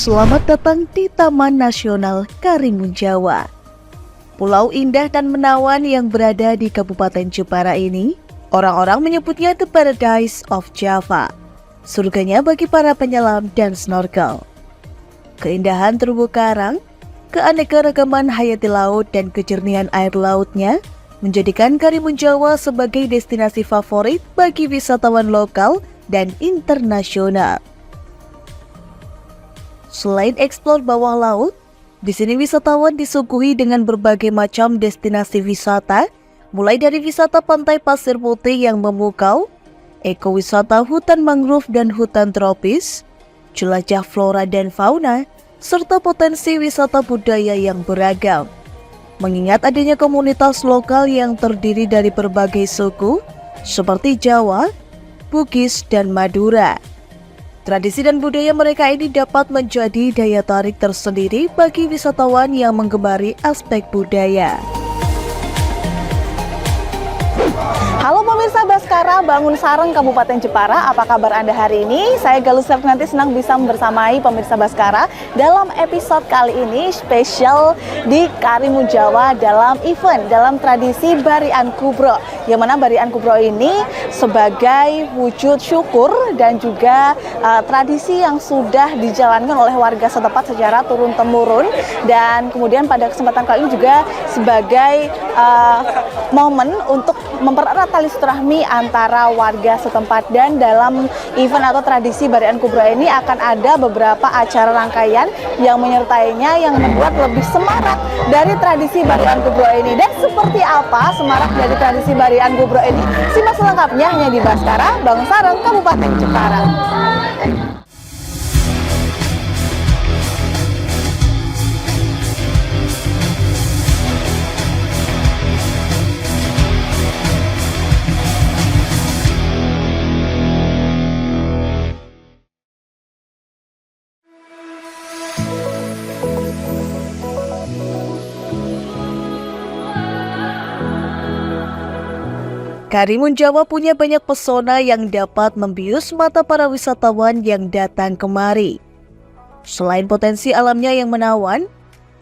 Selamat datang di Taman Nasional Karimun Jawa. Pulau indah dan menawan yang berada di Kabupaten Jepara ini, orang-orang menyebutnya The Paradise of Java, surganya bagi para penyelam dan snorkel. Keindahan terumbu karang, keanekaragaman hayati laut dan kejernihan air lautnya menjadikan Karimun Jawa sebagai destinasi favorit bagi wisatawan lokal dan internasional. Selain eksplor bawah laut, di sini wisatawan disuguhi dengan berbagai macam destinasi wisata, mulai dari wisata pantai pasir putih yang memukau, ekowisata hutan mangrove dan hutan tropis, jelajah flora dan fauna, serta potensi wisata budaya yang beragam. Mengingat adanya komunitas lokal yang terdiri dari berbagai suku, seperti Jawa, Bugis, dan Madura. Tradisi dan budaya mereka ini dapat menjadi daya tarik tersendiri bagi wisatawan yang menggemari aspek budaya. Halo pemirsa Baskara Bangun Sareng Kabupaten Jepara, apa kabar Anda hari ini? Saya Galus nanti senang bisa membersamai pemirsa Baskara dalam episode kali ini spesial di Karimun Jawa dalam tradisi Barian Kubro, yang mana Barian Kubro ini sebagai wujud syukur dan juga tradisi yang sudah dijalankan oleh warga setempat secara turun-temurun, dan kemudian pada kesempatan kali ini juga sebagai momen untuk mempererat tali silaturahmi antara warga setempat. Dan dalam event atau tradisi Barian Kubro ini akan ada beberapa acara rangkaian yang menyertainya yang membuat lebih semarak dari tradisi Barian Kubro ini. Dan seperti apa semarak dari tradisi Barian Kubro ini? Simak selengkapnya hanya di Baskara Bangun Sareng Kabupaten Jepara. Karimun Jawa punya banyak pesona yang dapat membius mata para wisatawan yang datang kemari. Selain potensi alamnya yang menawan,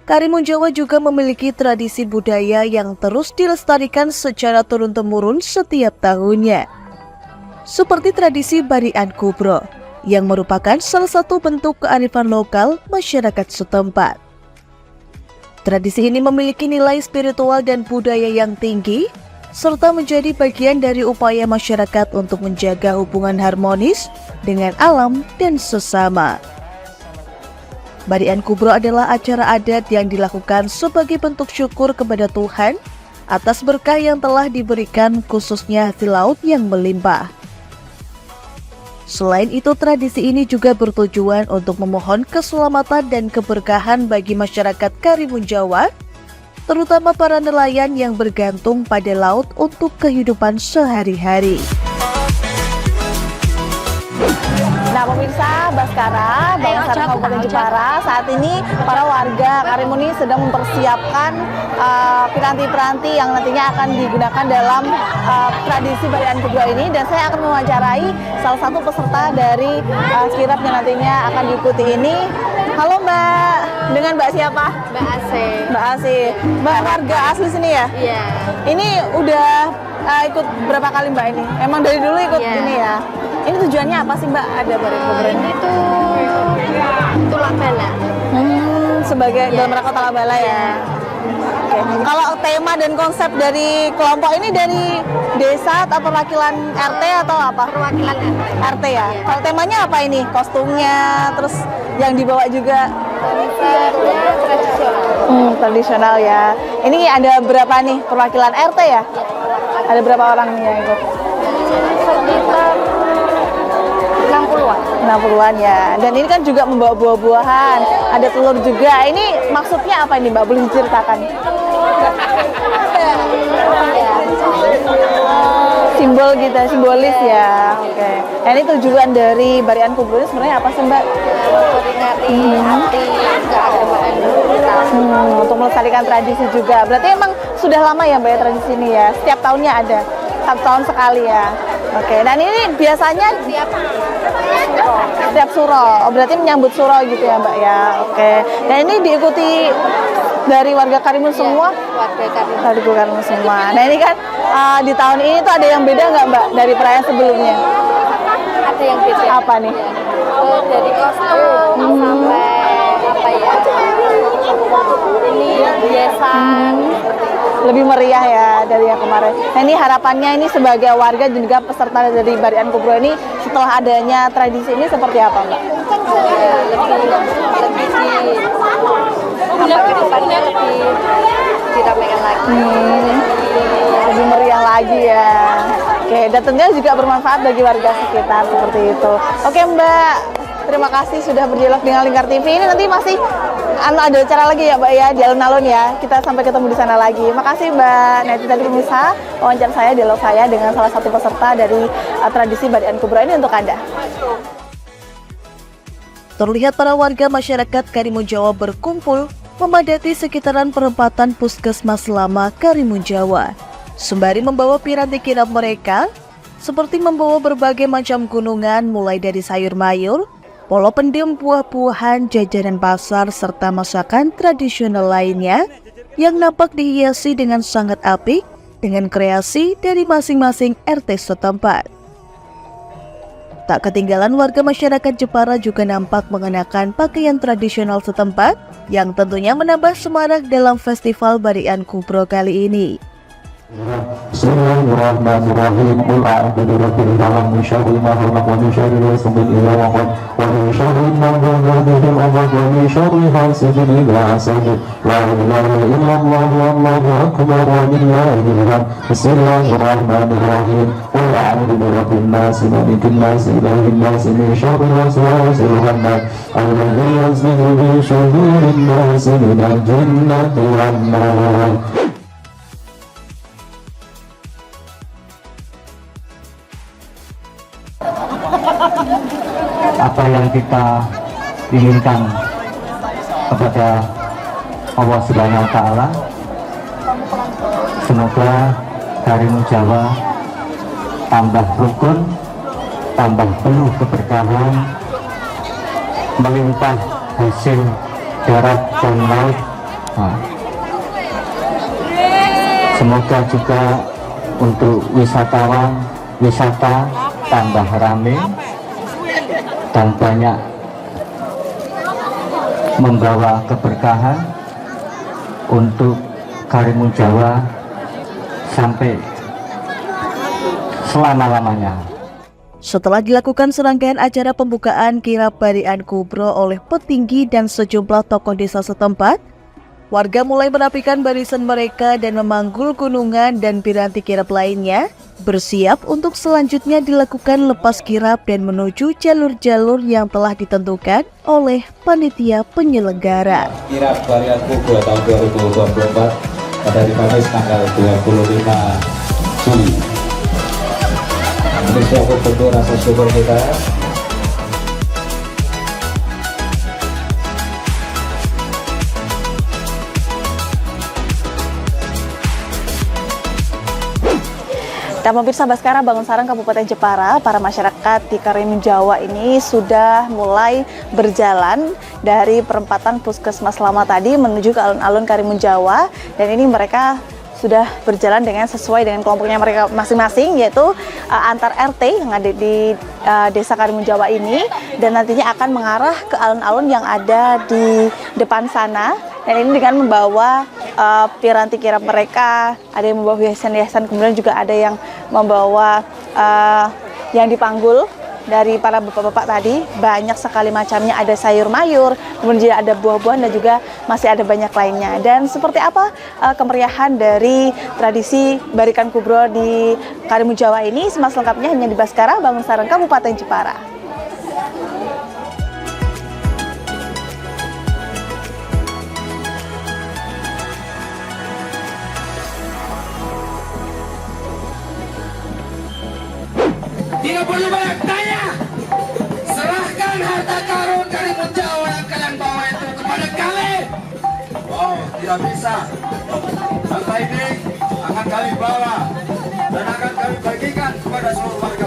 Karimun Jawa juga memiliki tradisi budaya yang terus dilestarikan secara turun-temurun setiap tahunnya. Seperti tradisi Barian Kubro, yang merupakan salah satu bentuk kearifan lokal masyarakat setempat. Tradisi ini memiliki nilai spiritual dan budaya yang tinggi, serta menjadi bagian dari upaya masyarakat untuk menjaga hubungan harmonis dengan alam dan sesama. Barian Kubro adalah acara adat yang dilakukan sebagai bentuk syukur kepada Tuhan atas berkah yang telah diberikan, khususnya hasil laut yang melimpah. Selain itu, tradisi ini juga bertujuan untuk memohon keselamatan dan keberkahan bagi masyarakat Karimun Jawa, terutama para nelayan yang bergantung pada laut untuk kehidupan sehari-hari. Nah pemirsa Baskara Bangun Sareng Kabupaten Jepara, saat ini para warga Karimun ini sedang mempersiapkan piranti-piranti yang nantinya akan digunakan dalam tradisi Barian Kubro ini, dan saya akan mewawancarai salah satu peserta dari kirap yang nantinya akan diikuti ini. Halo Mbak, dengan Mbak siapa? Mbak Ase. Mbak Ase, Mbak warga asli sini ya? Iya. Ini udah ikut berapa kali Mbak ini? Emang dari dulu ikut ini ya? Ini tujuannya apa sih Mbak? Ada Barian Kubro ini? Ini tuh tulang bala. Sebagai dalam rangka tulang bala ya. Oke. Kalau tema dan konsep dari kelompok ini dari desa atau perwakilan RT atau apa? Perwakilan RT ya. Kalau temanya apa ini? Kostumnya, terus yang dibawa juga konsepnya tradisional. Tradisional ya. Ini ada berapa nih perwakilan RT ya? Ada berapa orang yang ikut? Sekitar 60-an. 60-an ya. Dan ini kan juga membawa buah-buahan, ada telur juga. Ini maksudnya apa ini Mbak? Boleh diceritakan? Simbol gitu, simbolis ya. Oke. Nah, ini tujuan dari Barian Kubro ini sebenarnya apa sih Mbak? Memperingati hati keagamaan kita. Untuk melestarikan tradisi juga. Berarti emang sudah lama ya Mbak ya tradisi ini ya? Setiap tahunnya ada? Satu tahun sekali ya? Oke, dan ini biasanya Tiap setiap suro. Oh, berarti menyambut suro gitu ya, Mbak ya. Oke. Dan ini diikuti dari warga Karimun semua. warga kami Dari Karimun semua. Nah, ini kan di tahun ini tuh ada yang beda nggak, Mbak, dari perayaan sebelumnya? ada yang beda. Apa nih? Dari kostum sampai apa ya? Ini hiasan. Lebih meriah ya dari yang kemarin. Nah, ini harapannya ini sebagai warga dan juga peserta dari Barian Kubro ini setelah adanya tradisi ini seperti apa, Mbak? Ya, lebih ke depannya lebih diramaikan lagi. Lebih meriah lagi ya. Oke, dan tentunya juga bermanfaat bagi warga sekitar seperti itu. Oke, Mbak, terima kasih sudah berdialog dengan Lingkar TV. Ini nanti masih ada acara lagi ya, Mbak ya, di alun-alun ya. Kita sampai ketemu di sana lagi. Makasih, Mbak. Nah, itu tadi pemirsa wawancara saya, dialog saya dengan salah satu peserta dari tradisi Barian Kubro ini untuk Anda. Terlihat para warga masyarakat Karimun Jawa berkumpul memadati sekitaran perempatan Puskesmas Lama Karimun Jawa, sembari membawa piranti kirap mereka, seperti membawa berbagai macam gunungan mulai dari sayur mayur, polo pendem, buah-buahan, jajanan pasar, serta masakan tradisional lainnya yang nampak dihiasi dengan sangat apik dengan kreasi dari masing-masing RT setempat. Tak ketinggalan warga masyarakat Jepara juga nampak mengenakan pakaian tradisional setempat yang tentunya menambah semarak dalam festival Barian Kubro kali ini. Bismillahirrahmanirrahim. Qul a'udzu birabbil falaq min syarri ma khalaq wa min syarri ghasiqin idza waqab wa min syarri an-naffathati fil 'uqad wa min syarri hasidin idza hasad. La ilaha illallah wallahu akbar wa lillahil hamd. Bismillahirrahmanirrahim. Qul a'udzu birabbin nas malikin nas ilahin nas min syarri waswasil khannas alladzi yuwaswisu fi sudurin nas minal jinnati wan nas. Apa yang kita inginkan kepada Allah Subhanahu wa Ta'ala, semoga Karimun Jawa tambah rukun, tambah penuh keberkahan, melimpah hasil darat dan laut. Semoga juga untuk wisatawan, wisata tambah ramai dan banyak membawa keberkahan untuk Karimun Jawa sampai selama-lamanya. Setelah dilakukan serangkaian acara pembukaan kirap Barian Kubro oleh petinggi dan sejumlah tokoh desa setempat, warga mulai merapikan barisan mereka dan memanggul gunungan dan piranti kirap lainnya, bersiap untuk selanjutnya dilakukan lepas kirap dan menuju jalur-jalur yang telah ditentukan oleh panitia penyelenggara. Kirap Barian Kubro tahun 2024 pada hari Kamis tanggal 25 Juli. Ini suatu bentuk rasa syukur kita. Dan pemirsa Baskara Bangun Sarang Kabupaten Jepara, para masyarakat di Karimun Jawa ini sudah mulai berjalan dari perempatan Puskesmas Lama tadi menuju ke alun-alun Karimun Jawa, dan ini mereka sudah berjalan dengan sesuai dengan kelompoknya mereka masing-masing, yaitu antar RT yang ada di desa Karimun Jawa ini, dan nantinya akan mengarah ke alun-alun yang ada di depan sana. Dan ini dengan membawa piranti kirap mereka, ada yang membawa hiasan-hiasan, kemudian juga ada yang membawa yang dipanggul dari para bapak-bapak tadi. Banyak sekali macamnya, ada sayur mayur, kemudian juga ada buah-buahan, dan juga masih ada banyak lainnya. Dan seperti apa kemeriahan dari tradisi Barian Kubro di Karimun Jawa ini, semas lengkapnya hanya di Baskara Bangun Sarang Kabupaten Jepara. Tidak perlu banyak tanya, serahkan harta karun Karimun Jawa yang kalian bawa itu kepada kami. Oh, tidak bisa. Harta ini akan kami bawa dan akan kami bagikan kepada seluruh warga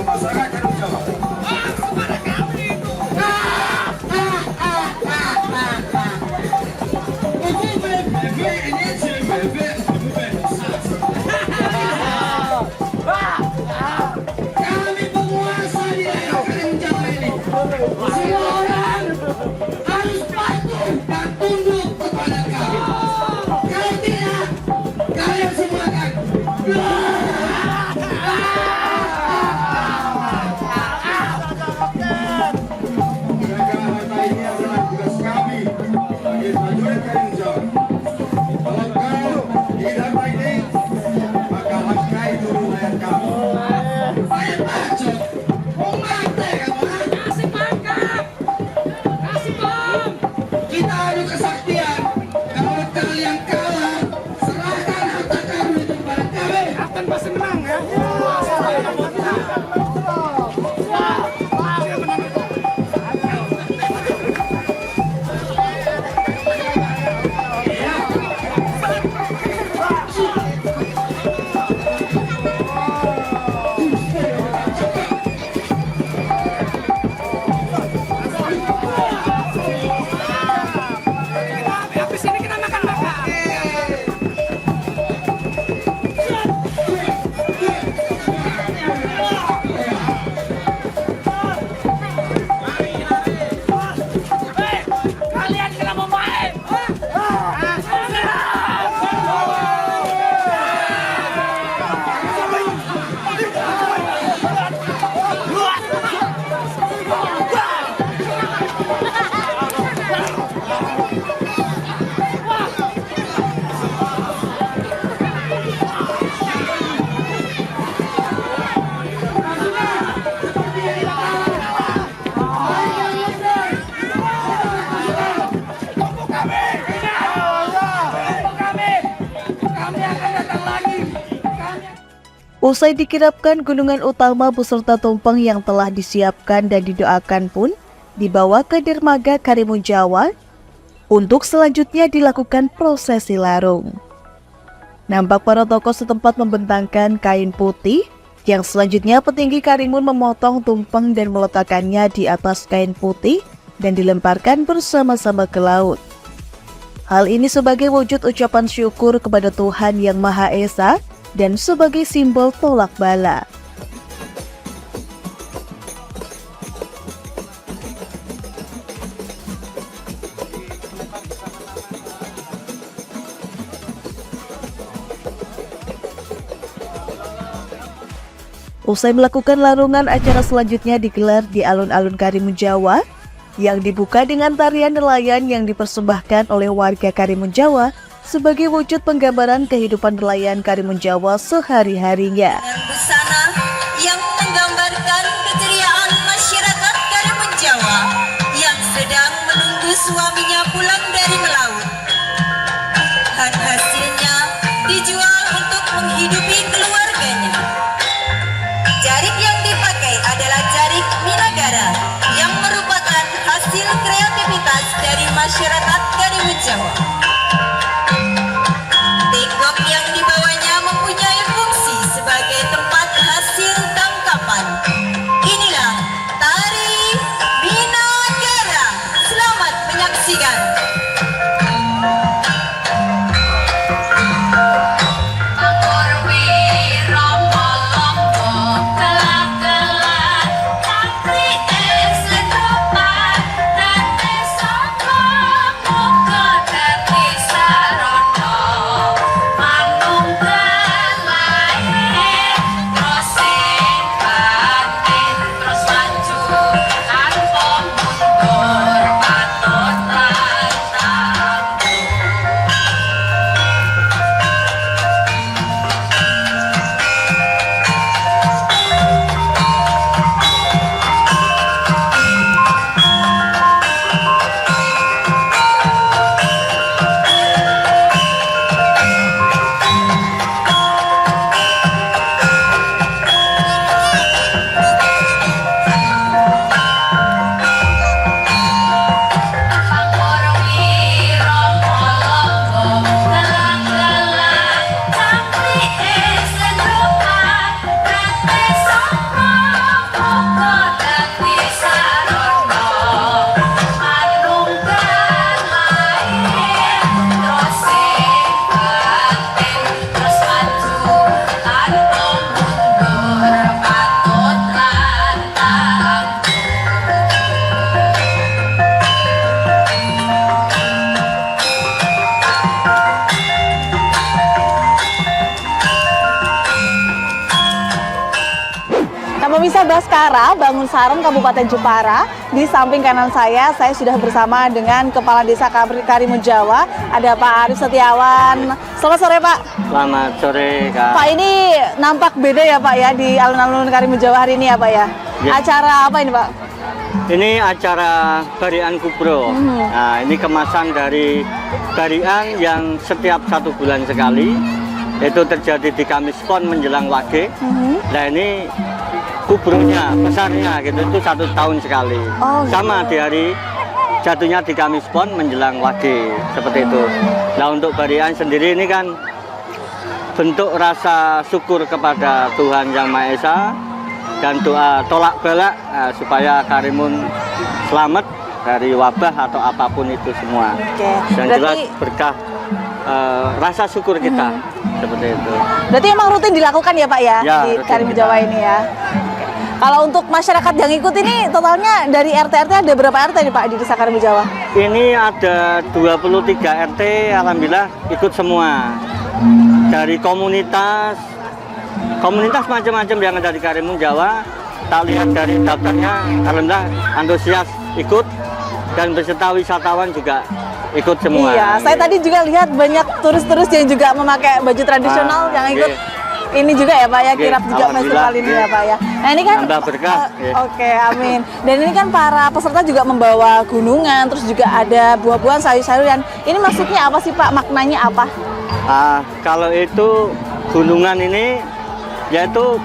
Usai dikirapkan, gunungan utama beserta tumpeng yang telah disiapkan dan didoakan pun dibawa ke dermaga Karimun Jawa untuk selanjutnya dilakukan prosesi larung. Nampak para tokoh setempat membentangkan kain putih, yang selanjutnya petinggi Karimun memotong tumpeng dan meletakkannya di atas kain putih dan dilemparkan bersama-sama ke laut. Hal ini sebagai wujud ucapan syukur kepada Tuhan Yang Maha Esa dan sebagai simbol tolak bala. Usai melakukan larungan, acara selanjutnya digelar di alun-alun Karimun Jawa yang dibuka dengan tarian nelayan yang dipersembahkan oleh warga Karimun Jawa sebagai wujud penggambaran kehidupan nelayan Karimun Jawa sehari-harinya. Busana yang menggambarkan keceriaan masyarakat Karimun Jawa yang sedang menunggu suaminya pulang dari melaut. Hasilnya dijual untuk menghidupi keluarganya. Jarik yang dipakai adalah jarik Minagara yang merupakan hasil kreativitas dari masyarakat Karimun Jawa. Tegok yang dibawanya mempunyai fungsi sebagai tempat hasil tangkapan. Inilah tari Minagara. Selamat menyaksikan. Pemirsa Baskara, Bangun Sareng, Kabupaten Jepara. Di samping kanan saya sudah bersama dengan Kepala Desa Karimun Jawa, ada Pak Arif Setiawan. Selamat sore Pak. Selamat sore Kak. Pak, ini nampak beda ya Pak ya di alun-alun Karimun Jawa hari ini ya Pak ya? Ya. Acara apa ini Pak? Ini acara Barian Kubro. Nah, ini kemasan dari Barian yang setiap 1 bulan sekali. Itu terjadi di Kamis Pon menjelang Wage. Nah ini kubronya, besarnya gitu, itu 1 tahun sekali. Sama di hari jatuhnya di Kamis Pon menjelang Wage, seperti itu. Nah untuk Barian sendiri ini kan bentuk rasa syukur kepada Tuhan Yang Maha Esa dan doa tolak bala supaya Karimun selamat dari wabah atau apapun itu semua. Dan jelas berkah rasa syukur kita seperti itu. Berarti emang rutin dilakukan ya Pak ya, ya di Karimun Jawa ini ya. Kalau untuk masyarakat yang ikut ini totalnya dari RT-RT ada berapa RT nih Pak di Desa Karimun Jawa? Ini ada 23 RT, alhamdulillah ikut semua. Dari komunitas macam-macam yang ada di Karimun Jawa, tak lihat dari daftarnya, alhamdulillah antusias ikut dan beserta wisatawan juga ikut semua. Iya, saya tadi juga lihat banyak turis-turis yang juga memakai baju tradisional yang ikut. Ini juga ya Pak ya, kirap juga festival ini ya Pak ya. Nah ini kan berkah. Oke, amin. Dan ini kan para peserta juga membawa gunungan, terus juga ada buah-buahan, sayur-sayuran. Ini maksudnya apa sih Pak? Maknanya apa? Kalau itu gunungan ini yaitu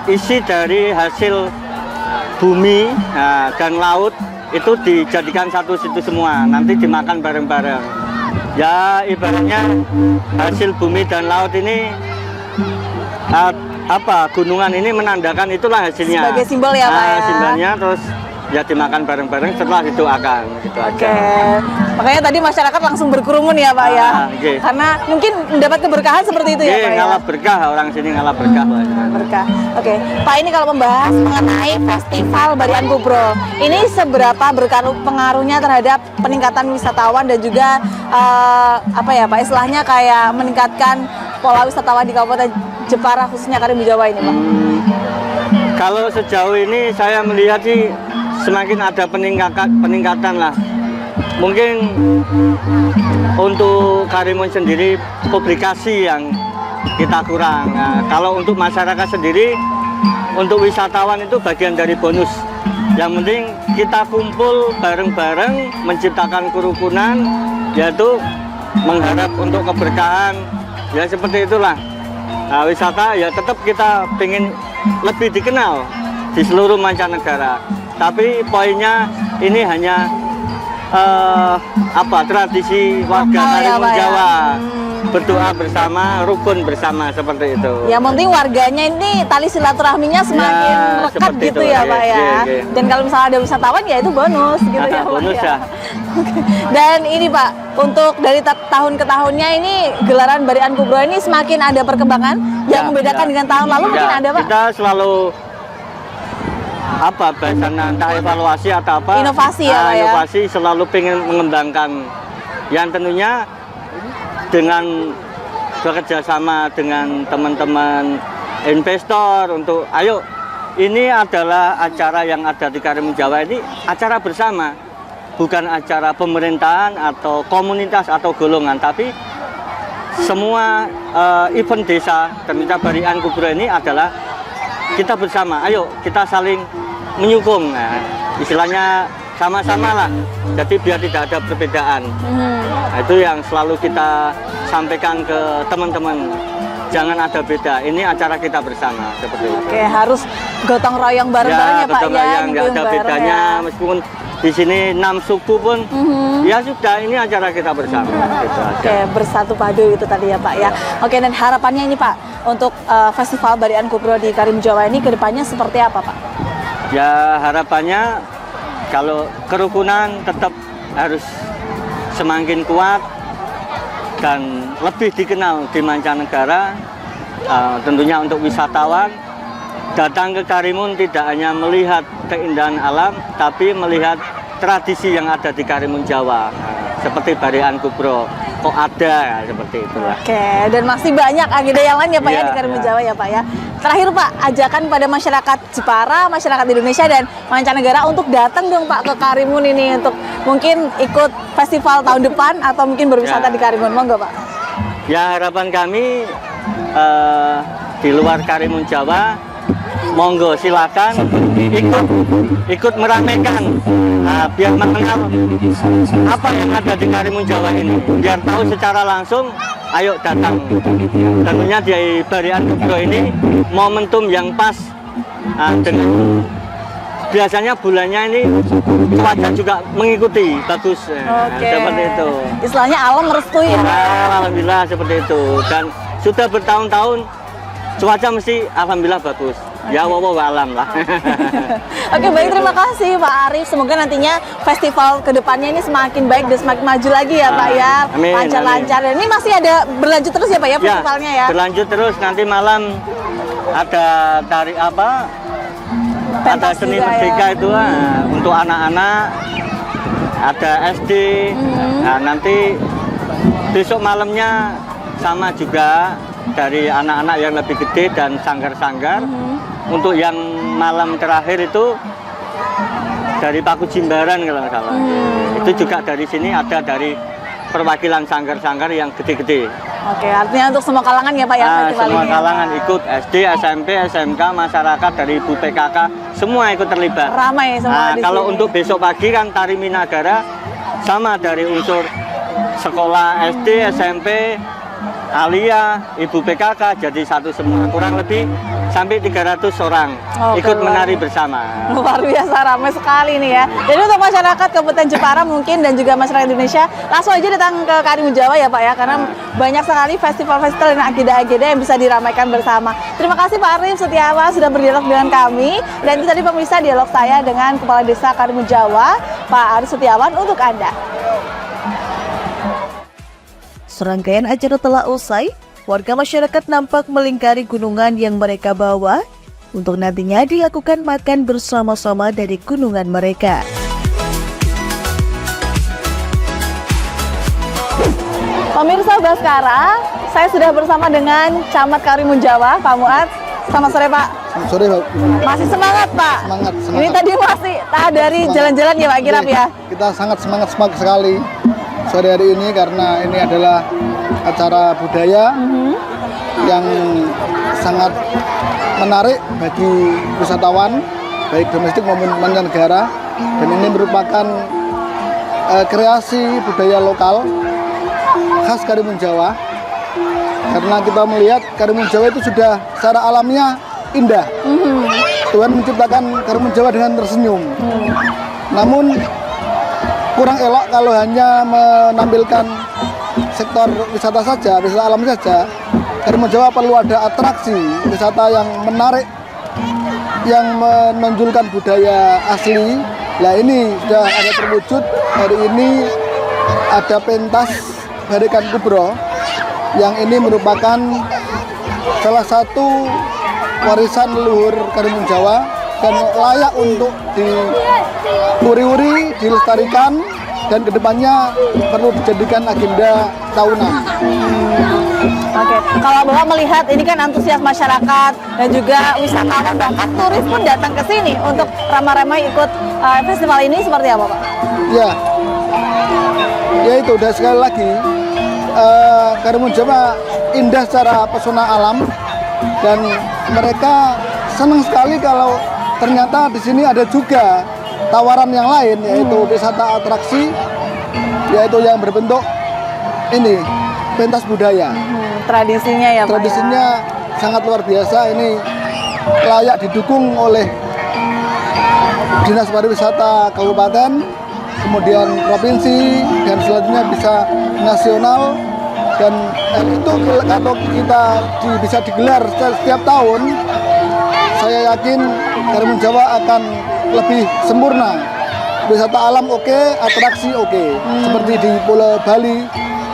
isi dari hasil bumi dan laut itu dijadikan satu situ semua, nanti dimakan bareng-bareng. Ya ibaratnya hasil bumi dan laut ini gunungan ini menandakan itulah hasilnya. Sebagai simbol ya Pak ya. Simbolnya, terus ya dimakan bareng-bareng setelah didoakan gitu Oke, aja. makanya tadi masyarakat langsung berkerumun ya Pak ya, Oke. karena mungkin mendapat keberkahan seperti itu ya Pak ya. Ngalah berkah, orang sini ngalah berkah. Berkah. Oke, Pak, ini kalau membahas mengenai Festival Barian Kubro, ini seberapa pengaruhnya terhadap peningkatan wisatawan dan juga apa ya Pak, istilahnya kayak meningkatkan pola wisatawan di Kabupaten Jepara khususnya Karimun Jawa ini Pak? Kalau sejauh ini saya melihat sih semakin ada peningkatan lah. Mungkin untuk Karimun sendiri publikasi yang kita kurang. Nah, kalau untuk masyarakat sendiri, untuk wisatawan itu bagian dari bonus. Yang penting kita kumpul bareng-bareng menciptakan kerukunan, yaitu mengharap untuk keberkahan. Ya seperti itulah. Nah, wisata ya tetap kita pengen lebih dikenal di seluruh mancanegara. Tapi poinnya ini hanya tradisi warga Karimun Jawa, berdoa bersama, rukun bersama seperti itu. Yang penting warganya ini tali silaturahminya semakin rekat gitu itu, ya Pak ya. Dan kalau misalnya ada wisatawan ya itu bonus gitu ya Pak bonus ya. Dan ini Pak, untuk dari tahun ke tahunnya ini gelaran Barian Kubro ini semakin ada perkembangan yang membedakan dengan tahun lalu mungkin ada Pak? Kita selalu bahasanya entah evaluasi atau apa, inovasi ya Pak ya? Inovasi selalu pengen mengembangkan yang tentunya dengan bekerja sama dengan teman-teman investor untuk ayo ini adalah acara yang ada di Karimun Jawa ini acara bersama, bukan acara pemerintahan atau komunitas atau golongan, tapi semua event desa ternyata Barian Kubro ini adalah kita bersama, ayo kita saling menyukung, istilahnya sama-sama lah, jadi biar tidak ada perbedaan. Nah, itu yang selalu kita sampaikan ke teman-teman, jangan ada beda, ini acara kita bersama seperti itu. Oke, harus gotong royong bareng-bareng ya Pak gotong ya, royong, nggak ada bedanya ya. Meskipun di sini 6 suku pun, ya sudah ini acara kita bersama. Gitu aja. Oke, bersatu padu itu tadi ya Pak ya. Oke, dan harapannya ini Pak untuk Festival Barian Kubro di Karimun Jawa ini kedepannya seperti apa Pak? Ya harapannya kalau kerukunan tetap harus semakin kuat dan lebih dikenal di mancanegara. Tentunya untuk wisatawan datang ke Karimun tidak hanya melihat keindahan alam, tapi melihat tradisi yang ada di Karimun Jawa, seperti Barian Kubro. Kok ada seperti itulah. Oke, dan masih banyak agenda yang lain ya Pak ya di Karimun Jawa ya Pak ya. Terakhir Pak, ajakan pada masyarakat Jepara, masyarakat Indonesia dan mancanegara untuk datang dong Pak ke Karimun ini untuk mungkin ikut festival tahun depan atau mungkin berwisata di Karimun, monggo Pak. Ya harapan kami di luar Karimun Jawa, monggo silakan ikut meramaikan, biar mengenal apa yang ada di Karimun Jawa ini, biar tahu secara langsung. Ayo datang. Tentunya di Barian Kubro ini momentum yang pas dengan biasanya bulannya ini cuaca juga mengikuti bagus. Seperti itu. Istilahnya alam merestui ya. Alhamdulillah seperti itu, dan sudah bertahun-tahun cuaca mesti alhamdulillah bagus. Ya wallahu alam lah. Oke, baik, terima kasih Pak Arif. Semoga nantinya festival kedepannya ini semakin baik dan semakin maju lagi ya Pak ya. Lancar-lancar. Dan ini masih ada berlanjut terus ya Pak ya festivalnya ya? Berlanjut terus, nanti malam ada tari apa? Ada seni merdeka ya? Itu untuk anak-anak, ada SD. Nah, nanti besok malamnya sama juga dari anak-anak yang lebih gede dan sanggar-sanggar. Untuk yang malam terakhir itu dari Paku Jimbaran kalau nggak salah. Itu juga dari sini ada dari perwakilan sanggar-sanggar yang gede-gede. Oke, artinya untuk semua kalangan ya Pak ya festival semua ini. kalangan ikut, SD, SMP, SMK, masyarakat dari Ibu PKK, semua ikut terlibat. Ramai semua di kalau sini. untuk besok pagi kan tari Minagara sama dari unsur sekolah SD, SMP, Alia, Ibu PKK jadi satu semua. Kurang lebih sampai 300 orang Oke, ikut luar menari biasa. bersama. Luar biasa ramai sekali nih ya. Jadi untuk masyarakat Kabupaten Jepara mungkin dan juga masyarakat Indonesia langsung aja datang ke Karimun Jawa ya Pak ya, karena banyak sekali festival-festival dan agenda-agenda yang bisa diramaikan bersama. Terima kasih Pak Arif Setiawan sudah berdialog dengan kami, dan itu tadi pemirsa dialog saya dengan Kepala Desa Karimun Jawa Pak Arif Setiawan untuk Anda. Serangkaian acara telah usai, warga masyarakat nampak melingkari gunungan yang mereka bawa untuk nantinya dilakukan makan bersama-sama dari gunungan mereka. Pemirsa Baskara, saya sudah bersama dengan Camat Karimun Jawa, Pak Muad. Selamat sore Pak. Selamat sore Pak. Masih semangat Pak? Semangat. Ini tadi masih dari Semangat. jalan-jalan ya Pak Kirap ya? Kita sangat semangat sekali sore hari ini karena ini adalah acara budaya yang sangat menarik bagi wisatawan baik domestik maupun mancanegara, dan ini merupakan kreasi budaya lokal khas Karimun Jawa, karena kita melihat Karimun Jawa itu sudah secara alamiah indah. Tuhan menciptakan Karimun Jawa dengan tersenyum. Namun kurang elok kalau hanya menampilkan sektor wisata saja, wisata alam saja. Karimun Jawa perlu ada atraksi wisata yang menarik, yang menonjolkan budaya asli. Nah ini sudah ada terwujud. Hari ini ada pentas Barikan Kubro, yang ini merupakan salah satu warisan leluhur Karimun Jawa dan layak untuk diuri-uri, dilestarikan, dan kedepannya perlu dijadikan agenda tahunan. Oke, kalau Bapak melihat ini kan antusias masyarakat dan juga wisatawan, bahkan turis pun datang ke sini untuk ramai-ramai ikut festival ini, seperti apa Pak? Ya itu, dan sekali lagi Karimun Jawa indah secara pesona alam, dan mereka senang sekali kalau ternyata di sini ada juga tawaran yang lain, yaitu wisata atraksi, yaitu yang berbentuk ini pentas budaya. Tradisinya ya Pak. Tradisinya sangat luar biasa, ini layak didukung oleh Dinas Pariwisata Kabupaten, kemudian provinsi, dan selanjutnya bisa nasional. Dan itu kalau kita bisa digelar setiap tahun, saya yakin Karimun Jawa akan lebih sempurna. Wisata alam oke, atraksi oke, seperti di Pulau Bali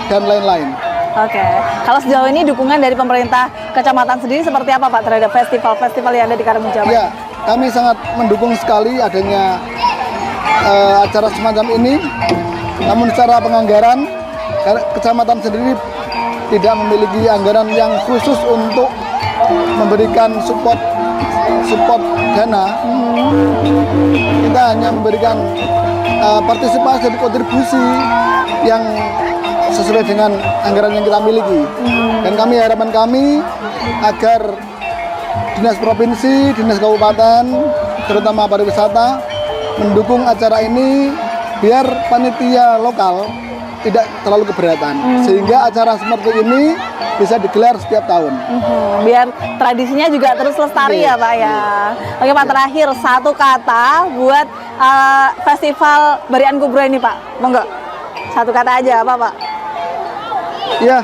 dan lain-lain. Oke, kalau sejauh ini dukungan dari pemerintah kecamatan sendiri seperti apa Pak terhadap festival-festival yang ada di Karimun Jawa? Ya, kami sangat mendukung sekali adanya acara semacam ini. Namun secara penganggaran, kecamatan sendiri tidak memiliki anggaran yang khusus untuk memberikan support dana. Kita hanya memberikan partisipasi dan kontribusi yang sesuai dengan anggaran yang kita miliki. Dan harapan kami agar dinas provinsi, dinas kabupaten, terutama pariwisata, mendukung acara ini biar panitia lokal tidak terlalu keberatan, sehingga acara seperti ini bisa digelar setiap tahun. Biar tradisinya juga terus lestari ya Pak ya. Oke Pak, terakhir satu kata buat festival Barikan Kubro ini Pak, monggo. Satu kata aja apa Pak? Ya,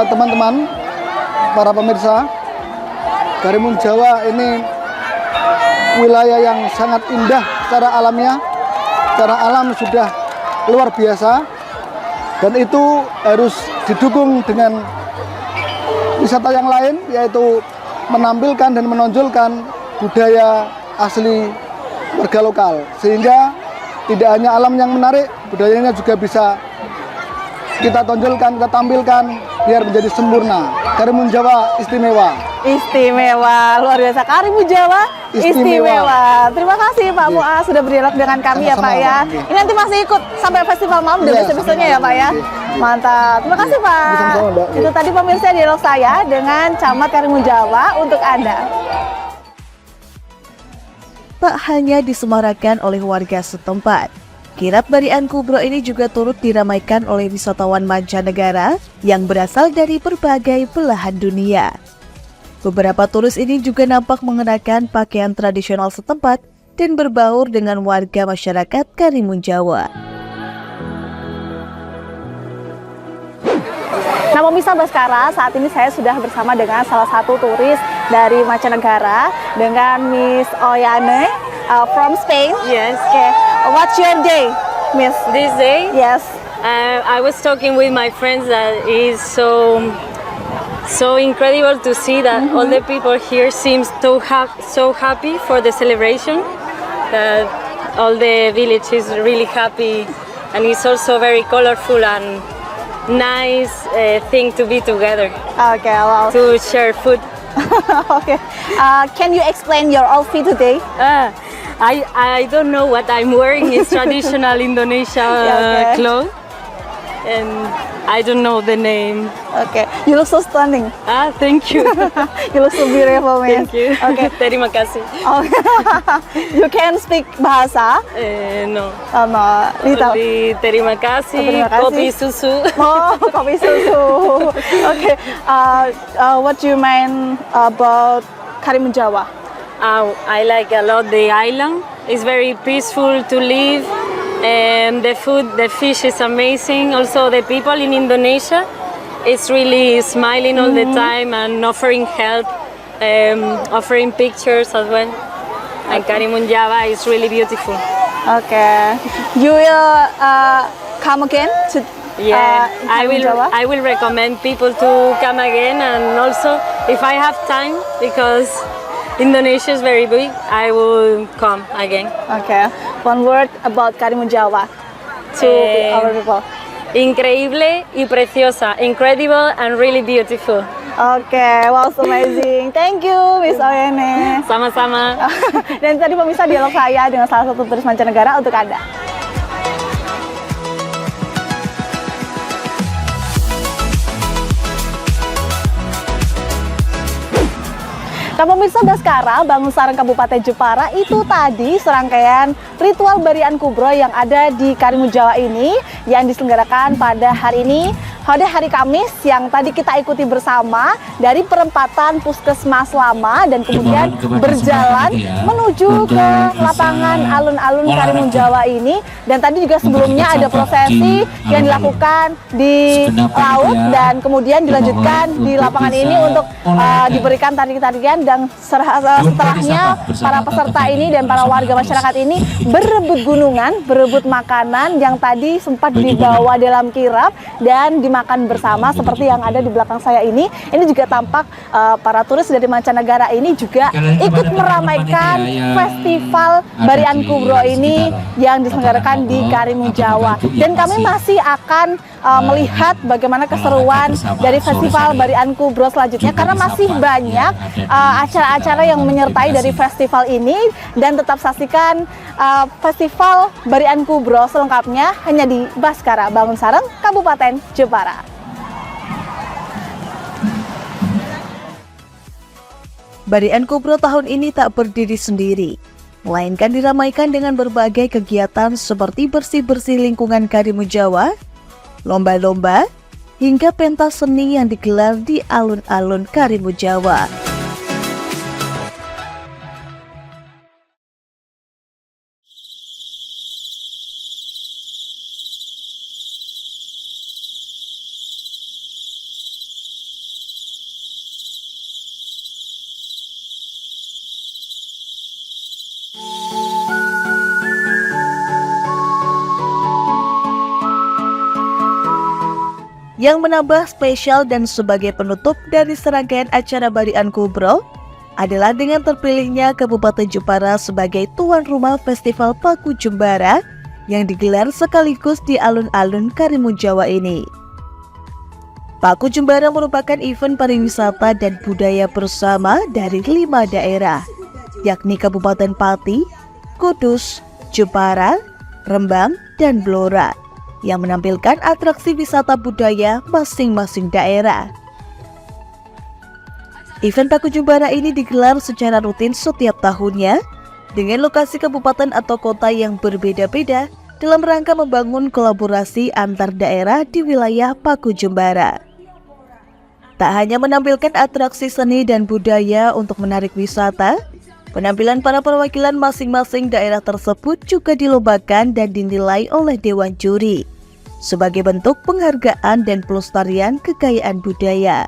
teman-teman, para pemirsa, Karimun Jawa ini wilayah yang sangat indah secara alamiah, secara alam sudah luar biasa, dan itu harus didukung dengan wisata yang lain, yaitu menampilkan dan menonjolkan budaya asli warga lokal, sehingga tidak hanya alam yang menarik, budayanya juga bisa kita tonjolkan, kita tampilkan biar menjadi sempurna. Karimun Jawa istimewa. Istimewa, luar biasa. Karimun Jawa istimewa. Terima kasih Pak Muaz sudah berdialog dengan kami ya Pak ya. Ini nanti masih ikut sampai festival malam dan besok-besoknya ya Pak ya. Mantap. Terima kasih Pak. Itu tadi pemirsa dialog saya dengan Camat Karimun Jawa untuk Anda. Tak hanya disemarakan oleh warga setempat, kirap Barikan Kubro ini juga turut diramaikan oleh wisatawan mancanegara yang berasal dari berbagai belahan dunia. Beberapa turis ini juga nampak mengenakan pakaian tradisional setempat dan berbaur dengan warga masyarakat Karimun Jawa. Nah, pemirsa Baskara, saat ini saya sudah bersama dengan salah satu turis dari mancanegara dengan Miss Oyane from Spain. Yes. Okay. What's your day, Miss? This day, Yes. I was talking with my friends that is so incredible to see that all the people here seem so happy for the celebration. That all the village is really happy, and it's also very colorful and nice thing to be together Okay, well. to share food. Okay. Can you explain your outfit today? I don't know what I'm wearing. It's traditional Indonesia Okay. clothes, and I don't know the name. Okay. You look so stunning. Thank you. You look so beautiful, Miss. Thank you. Okay. Terima kasih. Oh, you can speak bahasa? No. No, little. Only terima kasih. Terima kasih. Kopi susu. Oh, kopi susu. Okay. What do you mean about Karimun Jawa? I like a lot the island. It's very peaceful to live, and the food, the fish is amazing. Also, the people in Indonesia is really smiling all the time and offering help, offering pictures as well. And Karimun Jawa is really beautiful. Okay. You will come again to Yeah, in Karimun Jawa? I will recommend people to come again, and also if I have time, because Indonesia is very big, I will come again. Okay. One word about Karimun Jawa to our people. Increíble y preciosa, incredible and really beautiful. Okay, wow, so amazing. Thank you, Miss Oyene. Sama-sama. Dan tadi pemirsa dialog saya dengan salah satu turis mancanegara untuk Anda. Nah, pemirsa Baskara, Bangun Sarang Kabupaten Jepara, itu tadi serangkaian ritual Barian Kubro yang ada di Karimun Jawa ini yang diselenggarakan pada hari ini, pada hari Kamis yang tadi kita ikuti bersama dari perempatan Puskesmas Lama dan kemudian berjalan menuju ke lapangan alun-alun Karimun Jawa ini. Dan tadi juga sebelumnya ada prosesi yang dilakukan di laut dan kemudian dilanjutkan di lapangan ini untuk diberikan tarian-tarian, dan setelahnya para peserta ini dan para warga masyarakat ini berebut gunungan, berebut makanan yang tadi sempat dibawa dalam kirap dan dimakan bersama seperti yang ada di belakang saya ini. Ini juga tampak para turis dari mancanegara ini juga ikut meramaikan festival Barian Kubro ini yang diselenggarakan di Karimun Jawa. Dan kami masih akan melihat bagaimana keseruan dari festival Barian Kubro selanjutnya, karena masih banyak acara-acara yang menyertai dari festival ini. Dan tetap saksikan festival Barian Kubro selengkapnya hanya di Baskara, Bangun Sarang, Kabupaten Jepara. Barian Kubro tahun ini tak berdiri sendiri, melainkan diramaikan dengan berbagai kegiatan seperti bersih-bersih lingkungan Karimun Jawa, lomba-lomba, hingga pentas seni yang digelar di alun-alun Karimun Jawa. Yang menambah spesial dan sebagai penutup dari serangkaian acara Barian Kubro adalah dengan terpilihnya Kabupaten Jepara sebagai tuan rumah Festival Paku Jembara yang digelar sekaligus di alun-alun Karimun Jawa ini. Paku Jembara merupakan event pariwisata dan budaya bersama dari 5 daerah, yakni Kabupaten Pati, Kudus, Jepara, Rembang, dan Blora, yang menampilkan atraksi wisata budaya masing-masing daerah. Event Paku Jembara ini digelar secara rutin setiap tahunnya dengan lokasi kabupaten atau kota yang berbeda-beda dalam rangka membangun kolaborasi antar daerah di wilayah Paku Jembara. Tak hanya menampilkan atraksi seni dan budaya untuk menarik wisata, penampilan para perwakilan masing-masing daerah tersebut juga dilombakan dan dinilai oleh Dewan Juri sebagai bentuk penghargaan dan pelestarian kekayaan budaya.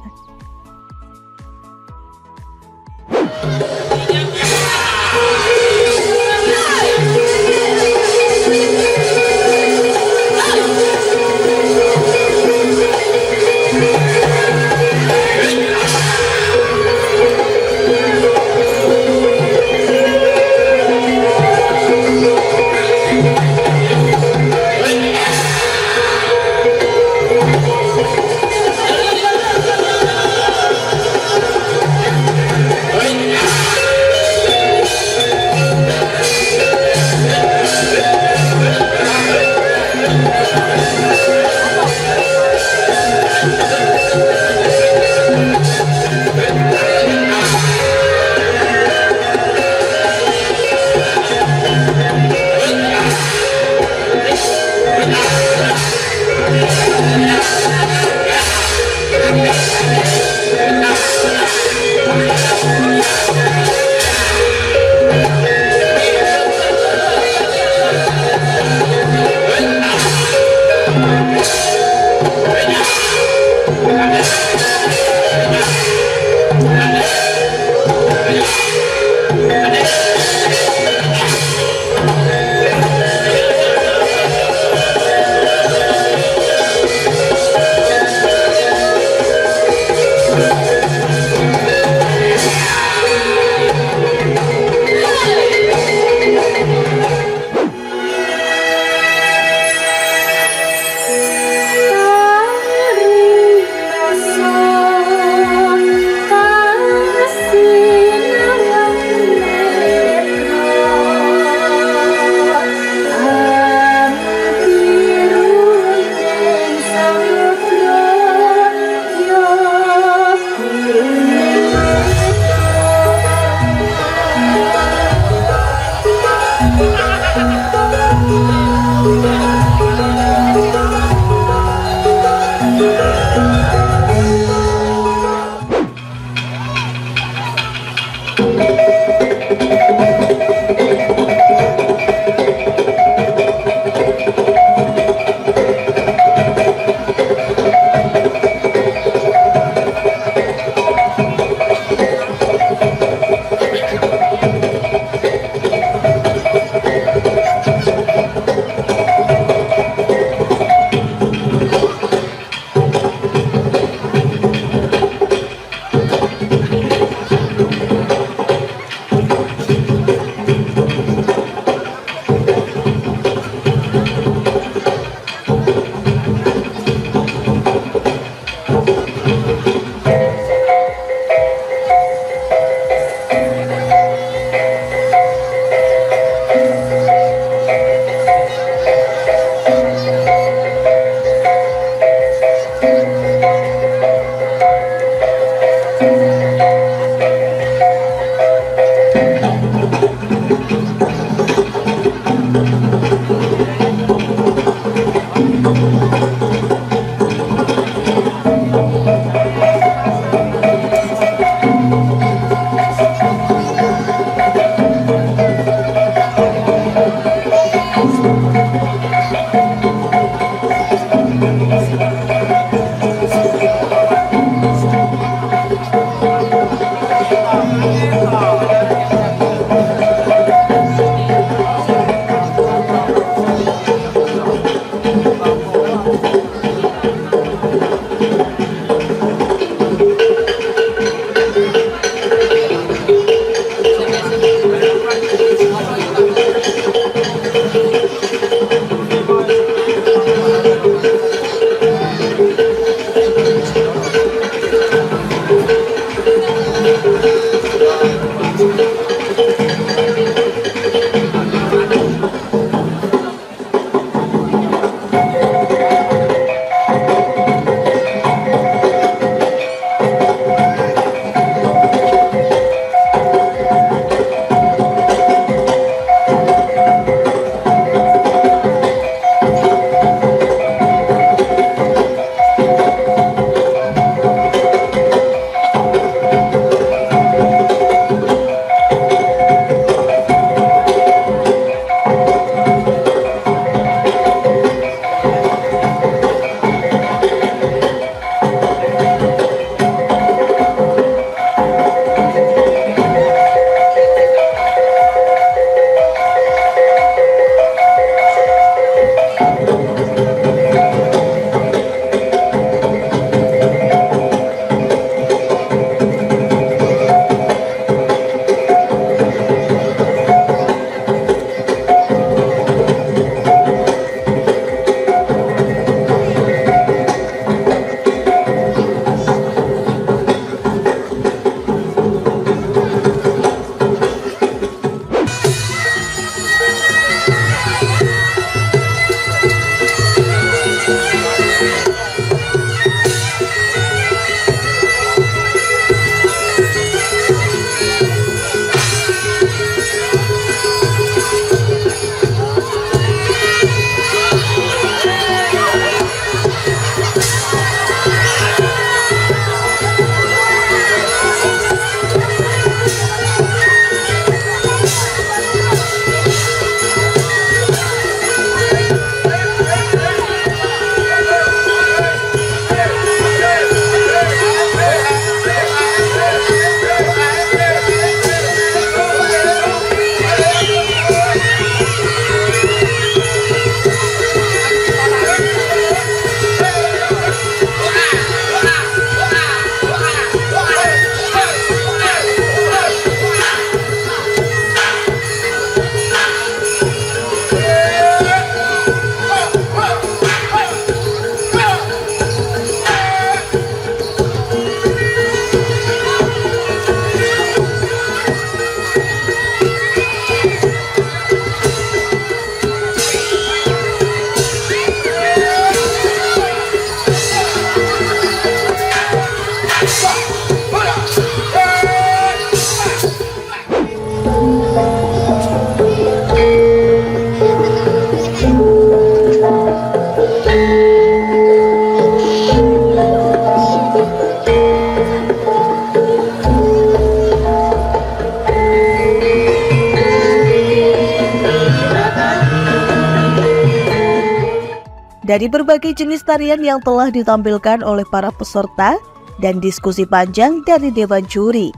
Dari berbagai jenis tarian yang telah ditampilkan oleh para peserta dan diskusi panjang dari Dewan Juri,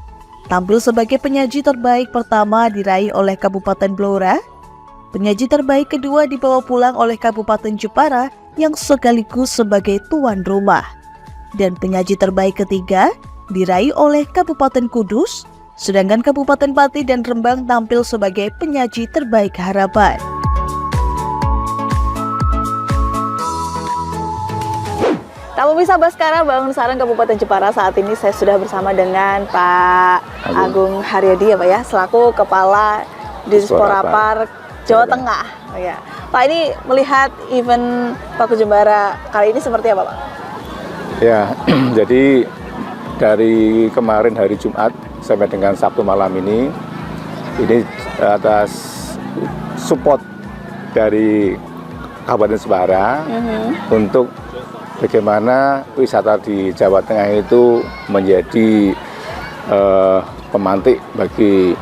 tampil sebagai penyaji terbaik pertama diraih oleh Kabupaten Blora, penyaji terbaik kedua dibawa pulang oleh Kabupaten Jepara yang sekaligus sebagai tuan rumah, dan penyaji terbaik ketiga diraih oleh Kabupaten Kudus, sedangkan Kabupaten Pati dan Rembang tampil sebagai penyaji terbaik harapan. Pemirsa Baskara Bangun Sarang Kabupaten Jepara, saat ini saya sudah bersama dengan Pak Agung Haryadi ya Pak ya, selaku Kepala Disporapar Jawa Tengah. Ya. Pak, ini melihat event Paku Jembara kali ini seperti apa Pak? Ya, jadi dari kemarin hari Jumat sampai dengan Sabtu malam ini atas support dari Kabupaten Jepara untuk bagaimana wisata di Jawa Tengah itu menjadi pemantik bagi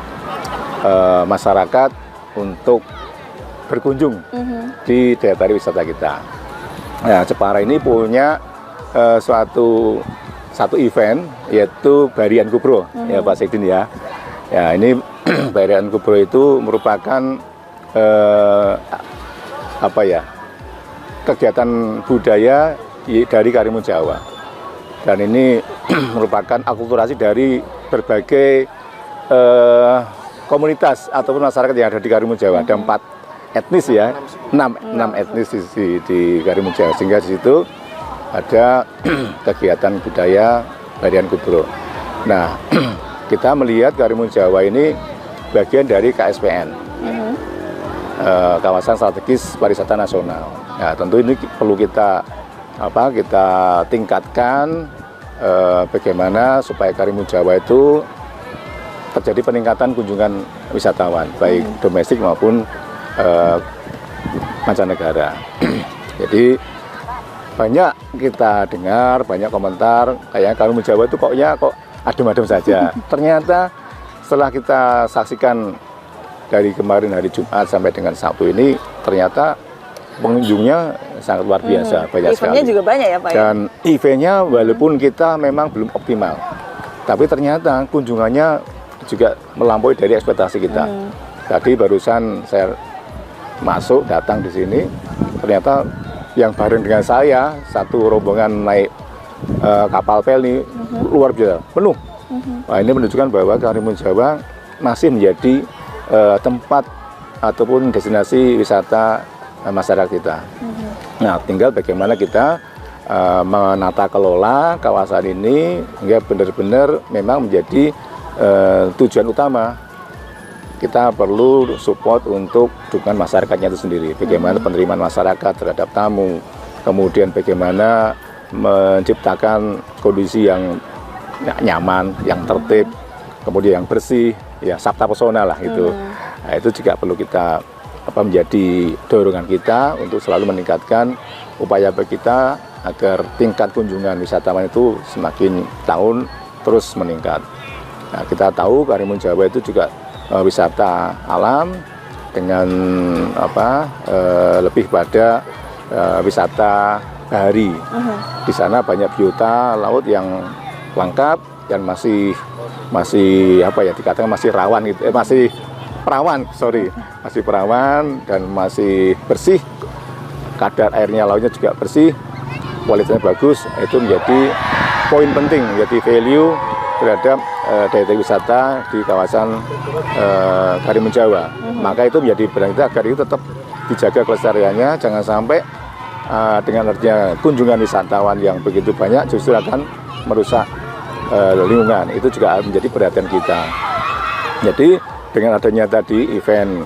masyarakat untuk berkunjung di daya tarik wisata kita. Nah, Jepara ini punya satu event, yaitu Barian Kubro, ya Pak Sekdin ya. Ya, ini Barian Kubro itu merupakan kegiatan budaya dari Karimun Jawa, dan ini merupakan akulturasi dari berbagai komunitas ataupun masyarakat yang ada di Karimun Jawa. Ada 4 etnis ya, 6 etnis di Karimun Jawa, sehingga di situ ada kegiatan budaya Barian Kubro. Nah, kita melihat Karimun Jawa ini bagian dari KSPN, Kawasan Strategis Pariwisata Nasional. Nah, tentu ini perlu kita tingkatkan bagaimana supaya Karimun Jawa itu terjadi peningkatan kunjungan wisatawan, baik domestik maupun mancanegara. Jadi banyak kita dengar, banyak komentar kayak Karimun Jawa itu kok adem-adem saja. Ternyata setelah kita saksikan dari kemarin hari Jumat sampai dengan Sabtu ini, ternyata pengunjungnya sangat luar biasa, banyak sekali. Eventnya juga banyak ya Pak? Dan eventnya walaupun kita memang belum optimal, tapi ternyata kunjungannya juga melampaui dari ekspektasi kita. Tadi barusan saya datang di sini, ternyata yang bareng dengan saya, satu rombongan naik kapal pel ini luar biasa, penuh. Nah, ini menunjukkan bahwa Karimun Jawa masih menjadi tempat ataupun destinasi wisata masyarakat kita. Nah, tinggal bagaimana kita menata kelola kawasan ini hingga benar-benar memang menjadi tujuan utama. Kita perlu support untuk dukungan masyarakatnya itu sendiri. Bagaimana penerimaan masyarakat terhadap tamu, kemudian bagaimana menciptakan kondisi yang nyaman, yang tertib, kemudian yang bersih, ya sabta pesona lah itu. Nah, itu juga perlu kita menjadi dorongan kita untuk selalu meningkatkan upaya kita agar tingkat kunjungan wisatawan itu semakin tahun terus meningkat. Nah, kita tahu Karimun Jawa itu juga wisata alam dengan lebih pada wisata bahari. Di sana banyak biota laut yang lengkap dan masih dikatakan masih rawan gitu, masih perawan dan masih bersih, kadar airnya lautnya juga bersih, kualitasnya bagus. Itu menjadi poin penting, menjadi value terhadap daya tarik wisata di kawasan Karimun Jawa. Maka itu menjadi peran kita agar itu tetap dijaga kelestariannya, jangan sampai dengan adanya kunjungan wisatawan yang begitu banyak justru akan merusak lingkungan. Itu juga menjadi perhatian kita. Jadi dengan adanya tadi event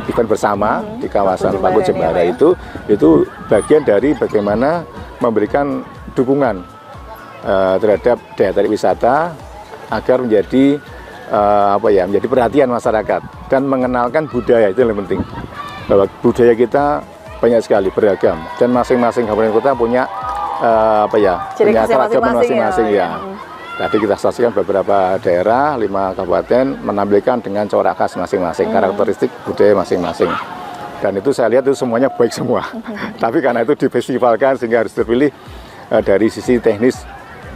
event bersama di kawasan Paku Jembara itu bagian dari bagaimana memberikan dukungan terhadap daya tarik wisata agar menjadi menjadi perhatian masyarakat dan mengenalkan budaya. Itu yang penting, bahwa budaya kita banyak sekali, beragam, dan masing-masing kabupaten kota punya punya keragaman masing-masing ya. Tadi kita saksikan beberapa daerah, 5 kabupaten menampilkan dengan corak khas masing-masing, karakteristik budaya masing-masing. Dan itu saya lihat itu semuanya baik semua. Tapi karena itu difestivalkan sehingga harus terpilih dari sisi teknis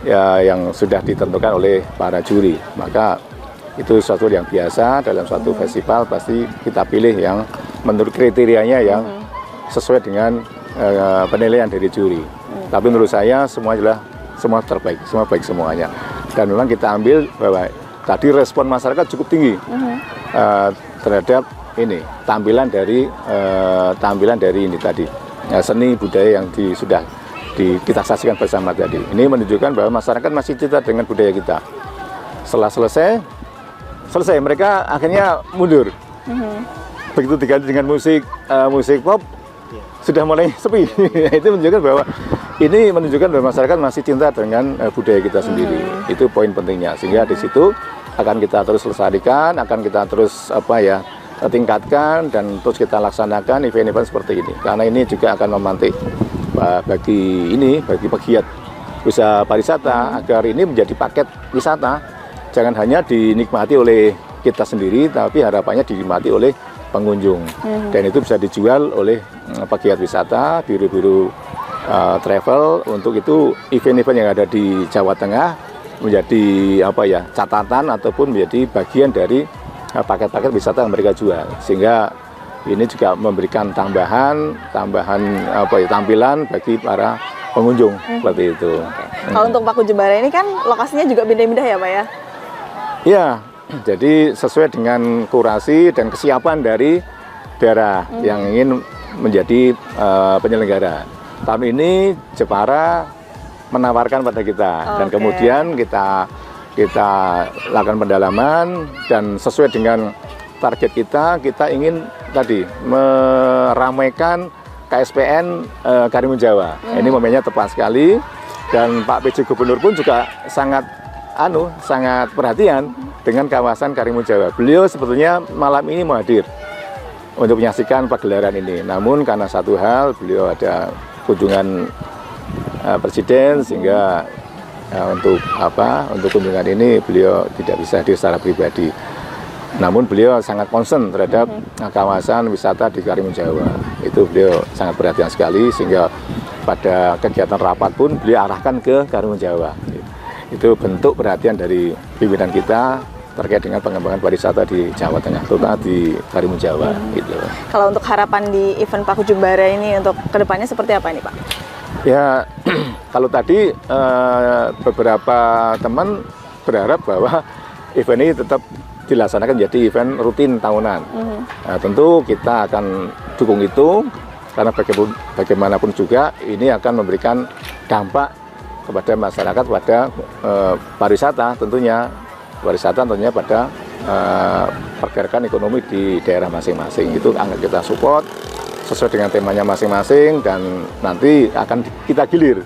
ya, yang sudah ditentukan oleh para juri. Maka itu suatu yang biasa dalam suatu festival, pasti kita pilih yang menurut kriterianya yang sesuai dengan penilaian dari juri. Tapi menurut saya semua terbaik, semua baik semuanya. Dan memang kita ambil bahwa tadi respon masyarakat cukup tinggi terhadap ini tampilan dari ini tadi seni budaya yang sudah kita saksikan bersama tadi. Ini menunjukkan bahwa masyarakat masih cinta dengan budaya kita. Setelah selesai mereka akhirnya mundur. Begitu diganti dengan musik pop sudah mulai sepi. Itu menunjukkan bahwa masyarakat masih cinta dengan budaya kita sendiri. Itu poin pentingnya. Sehingga di situ akan kita terus lestarikan, akan kita terus tingkatkan dan terus kita laksanakan event-event seperti ini. Karena ini juga akan memantik bagi pegiat usaha pariwisata agar ini menjadi paket wisata. Jangan hanya dinikmati oleh kita sendiri, tapi harapannya dinikmati oleh pengunjung. Dan itu bisa dijual oleh pegiat wisata, biru-biru travel. Untuk itu event-event yang ada di Jawa Tengah menjadi catatan ataupun menjadi bagian dari paket-paket wisata yang mereka jual, sehingga ini juga memberikan tambahan tampilan bagi para pengunjung seperti itu. Kalau untuk Paku Jembara ini kan lokasinya juga beda-beda ya Pak ya? Ya, jadi sesuai dengan kurasi dan kesiapan dari daerah yang ingin menjadi penyelenggara. Tahun ini Jepara menawarkan pada kita, dan kemudian kita lakukan pendalaman dan sesuai dengan target kita ingin tadi meramaikan KSPN Karimun Jawa. Ini momennya tepat sekali, dan Pak PJ Gubernur pun juga sangat perhatian dengan kawasan Karimun Jawa. Beliau sebetulnya malam ini mau hadir untuk menyaksikan pagelaran ini, namun karena satu hal, beliau ada kunjungan Presiden, sehingga untuk kunjungan ini beliau tidak bisa hadir secara pribadi. Namun beliau sangat concern terhadap kawasan wisata di Karimun Jawa. Itu beliau sangat perhatian sekali, sehingga pada kegiatan rapat pun beliau arahkan ke Karimun Jawa. Itu bentuk perhatian dari pimpinan kita terkait dengan pengembangan pariwisata di Jawa Tengah, terutama di Karimun Jawa. Gitu. Kalau untuk harapan di event Paku Jembara ini untuk kedepannya seperti apa ini Pak? Ya, kalau tadi beberapa teman berharap bahwa event ini tetap dilaksanakan jadi event rutin tahunan. Nah, tentu kita akan dukung itu, karena bagaimanapun juga ini akan memberikan dampak kepada masyarakat, pada pariwisata tentunya pada pergerakan ekonomi di daerah masing-masing. Itu akan kita support sesuai dengan temanya masing-masing, dan nanti akan kita gilir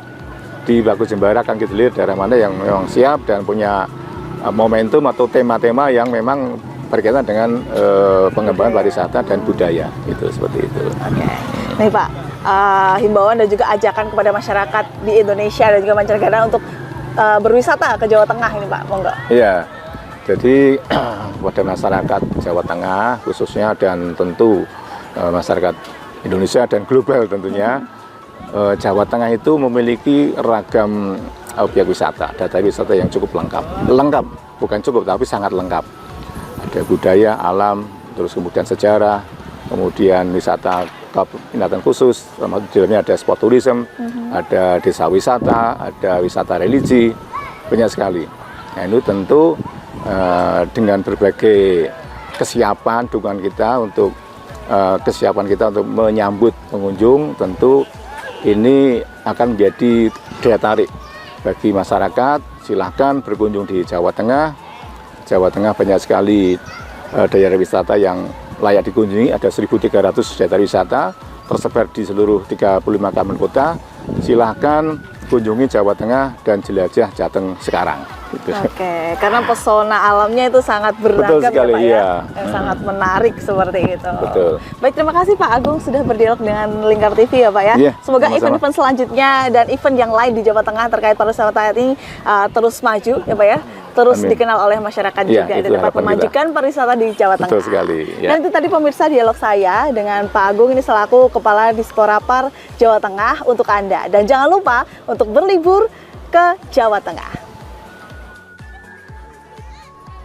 di Paku Jembara, akan kita gilir daerah mana yang memang siap dan punya momentum atau tema-tema yang memang berkaitan dengan pengembangan pariwisata dan budaya, itu seperti itu. Oke, nih Pak, himbauan dan juga ajakan kepada masyarakat di Indonesia dan juga mancanegara untuk berwisata ke Jawa Tengah ini Pak, monggo. Iya, jadi pada masyarakat Jawa Tengah khususnya, dan tentu masyarakat Indonesia dan global tentunya, Jawa Tengah itu memiliki ragam objek wisata, data wisata yang cukup lengkap, bukan cukup tapi sangat lengkap. Ada budaya, alam, terus kemudian sejarah, kemudian wisata minatan khusus, termasuk di dalamnya ada sport tourism, ada desa wisata, ada wisata religi, banyak sekali. Nah, itu tentu dengan berbagai kesiapan, dukungan kita untuk menyambut pengunjung, tentu ini akan menjadi daya tarik bagi masyarakat. Silahkan berkunjung di Jawa Tengah. Jawa Tengah banyak sekali daerah wisata yang layak dikunjungi, ada 1.300 daerah wisata tersebar di seluruh 35 kabupaten kota. Silahkan kunjungi Jawa Tengah dan jelajah Jateng sekarang. Gitu. Oke, karena pesona alamnya itu sangat beragam. Betul sekali, ya Pak ya. Yang sangat menarik seperti itu. Betul. Baik, terima kasih Pak Agung sudah berdialog dengan Lingkar TV ya Pak ya. Iya, Semoga sama-sama. event-event selanjutnya dan event yang lain di Jawa Tengah terkait pariwisata ini terus maju ya Pak ya. terus Amin. dikenal oleh masyarakat Iya, juga, itu dan dapat harapan memajukan pariwisata di Jawa Tengah. Betul sekali, ya. Dan itu tadi pemirsa dialog saya dengan Pak Agung ini selaku Kepala Disporapar Jawa Tengah untuk Anda. Dan jangan lupa untuk berlibur ke Jawa Tengah.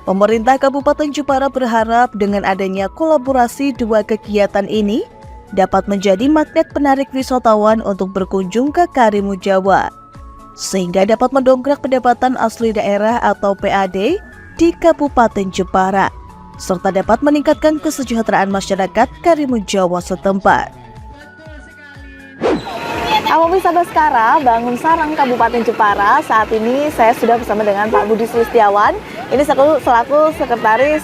Pemerintah Kabupaten Jepara berharap dengan adanya kolaborasi dua kegiatan ini dapat menjadi magnet penarik wisatawan untuk berkunjung ke Karimun Jawa, sehingga dapat mendongkrak pendapatan asli daerah atau PAD di Kabupaten Jepara, serta dapat meningkatkan kesejahteraan masyarakat Karimun Jawa setempat. Pemirsa Baskara, Bangun Sarang Kabupaten Jepara, saat ini saya sudah bersama dengan Pak Budi Sulistiawan. Ini selaku Sekretaris